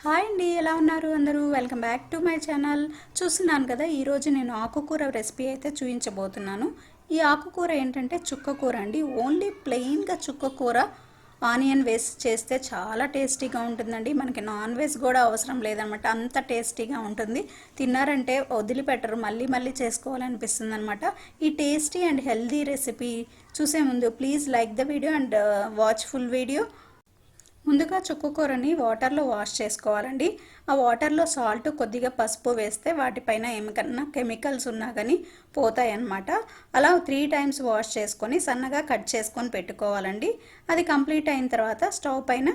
Hi అండి, ఎలా ఉన్నారు అందరూ? Welcome back to my channel. చూస్తున్నాను కదా, ఈరోజు నేను ఆకుకూర రెసిపీ అయితే చూపించబోతున్నాను. ఈ ఆకుకూర ఏంటంటే చుక్కకూర అండి. ఓన్లీ ప్లెయిన్గా చుక్కకూర ఆనియన్ వేసి చేస్తే చాలా టేస్టీగా ఉంటుందండి. మనకి నాన్ వెజ్ కూడా అవసరం లేదనమాట, అంత టేస్టీగా ఉంటుంది. తిన్నారంటే వదిలిపెట్టరు, మళ్ళీ మళ్ళీ చేసుకోవాలనిపిస్తుంది అనమాట. ఈ టేస్టీ అండ్ హెల్దీ రెసిపీ చూసే ముందు please like the video and watch full video. ముందుగా చుక్కకూరని వాటర్లో వాష్ చేసుకోవాలండి. ఆ వాటర్లో సాల్ట్, కొద్దిగా పసుపు వేస్తే వాటిపైన ఏమికన్నా కెమికల్స్ ఉన్నా కానీ పోతాయి అన్నమాట. అలా 3 టైమ్స్ వాష్ చేసుకొని సన్నగా కట్ చేసుకొని పెట్టుకోవాలండి. అది కంప్లీట్ అయిన తర్వాత స్టవ్ పైన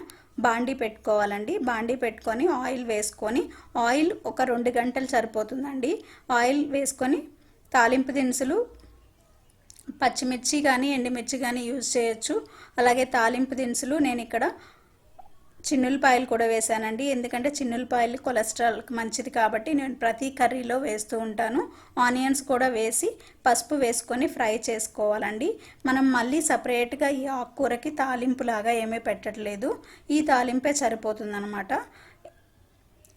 బాండీ పెట్టుకోవాలండి. బాండీ పెట్టుకొని ఆయిల్ వేసుకొని, ఆయిల్ ఒక 2 గంటలు సరిపోతుందండి. ఆయిల్ వేసుకొని తాలింపు దినుసులు, పచ్చిమిర్చి కానీ ఎండుమిర్చి కానీ యూజ్ చేయొచ్చు. అలాగే తాలింపు దినుసులు నేను ఇక్కడ చిన్నులపాయలు కూడా వేసానండి. ఎందుకంటే చిన్నులపాయలు కొలెస్ట్రాల్కి మంచిది కాబట్టి నేను ప్రతి కర్రీలో వేస్తూ ఉంటాను. ఆనియన్స్ కూడా వేసి పసుపు వేసుకొని ఫ్రై చేసుకోవాలండి. మనం మళ్ళీ సపరేట్గా ఈ ఆకుకూరకి తాలింపులాగా ఏమీ పెట్టట్లేదు, ఈ తాలింపే సరిపోతుందన్నమాట.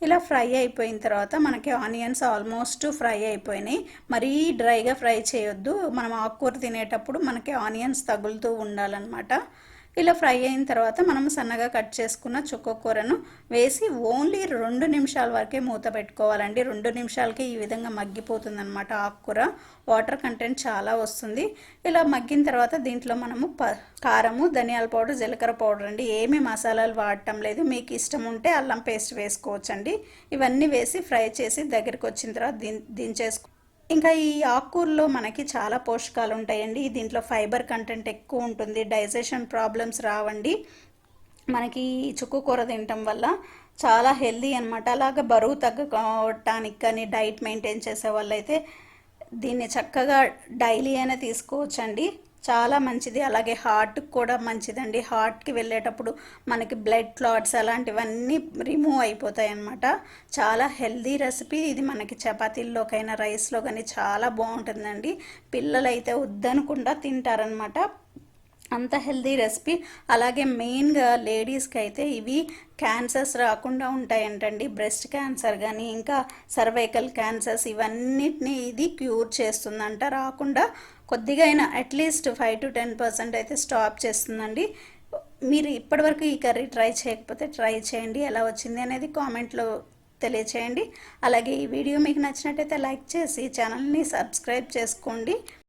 ఇలా ఫ్రై అయిపోయిన తర్వాత మనకి ఆనియన్స్ ఆల్మోస్ట్ ఫ్రై అయిపోయినాయి. మరీ డ్రైగా ఫ్రై చేయొద్దు, మనం ఆకుకూర తినేటప్పుడు మనకి ఆనియన్స్ తగులుతూ ఉండాలన్నమాట. ఇలా ఫ్రై అయిన తర్వాత మనం సన్నగా కట్ చేసుకున్న చుక్కకూరను వేసి ఓన్లీ 2 నిమిషాల వరకే మూత పెట్టుకోవాలండి. 2 నిమిషాలకి ఈ విధంగా మగ్గిపోతుంది అనమాట ఆకుకూర. వాటర్ కంటెంట్ చాలా వస్తుంది. ఇలా మగ్గిన తర్వాత దీంట్లో మనము కారము, ధనియాల పౌడర్, జీలకర్ర పౌడర్ అండి, ఏమీ మసాలాలు వాడటం లేదు. మీకు ఇష్టం ఉంటే అల్లం పేస్ట్ వేసుకోవచ్చండి. ఇవన్నీ వేసి ఫ్రై చేసి దగ్గరికి వచ్చిన తర్వాత దించేసుకో. ఇంకా ఈ ఆకుకూరలో మనకి చాలా పోషకాలు ఉంటాయండి. దీంట్లో ఫైబర్ కంటెంట్ ఎక్కువ ఉంటుంది, డైజెషన్ ప్రాబ్లమ్స్ రావండి. మనకి చుక్కకూర తినటం వల్ల చాలా హెల్దీ అనమాట. అలాగే బరువు తగ్గటానికి కానీ డైట్ మెయింటైన్ చేసే వాళ్ళైతే దీన్ని చక్కగా డైలీ అయినా తీసుకోవచ్చండి, చాలా మంచిది. అలాగే హార్ట్కి కూడా మంచిదండి. హార్ట్కి వెళ్ళేటప్పుడు మనకి బ్లడ్ క్లాట్స్ అలాంటివన్నీ రిమూవ్ అయిపోతాయి అన్నమాట. చాలా హెల్దీ రెసిపీ ఇది. మనకి చపాతీల్లోకైనా రైస్లో కానీ చాలా బాగుంటుందండి. పిల్లలైతే వద్దనకుండా తింటారనమాట, అంత హెల్దీ రెసిపీ. అలాగే మెయిన్గా లేడీస్కి అయితే ఇవి క్యాన్సర్స్ రాకుండా ఉంటాయంటండి. బ్రెస్ట్ క్యాన్సర్ కానీ ఇంకా సర్వైకల్ క్యాన్సర్స్ ఇవన్నిటిని ఇది క్యూర్ చేస్తుందంట. రాకుండా కొద్దిగా అయినా అట్లీస్ట్ 5 to 10% అయితే స్టాప్ చేస్తుందండి. మీరు ఇప్పటివరకు ఈ కర్రీ ట్రై చేయకపోతే ట్రై చేయండి, ఎలా వచ్చింది అనేది కామెంట్లో తెలియచేయండి. అలాగే ఈ వీడియో మీకు నచ్చినట్టయితే లైక్ చేసి ఛానల్ని సబ్స్క్రైబ్ చేసుకోండి.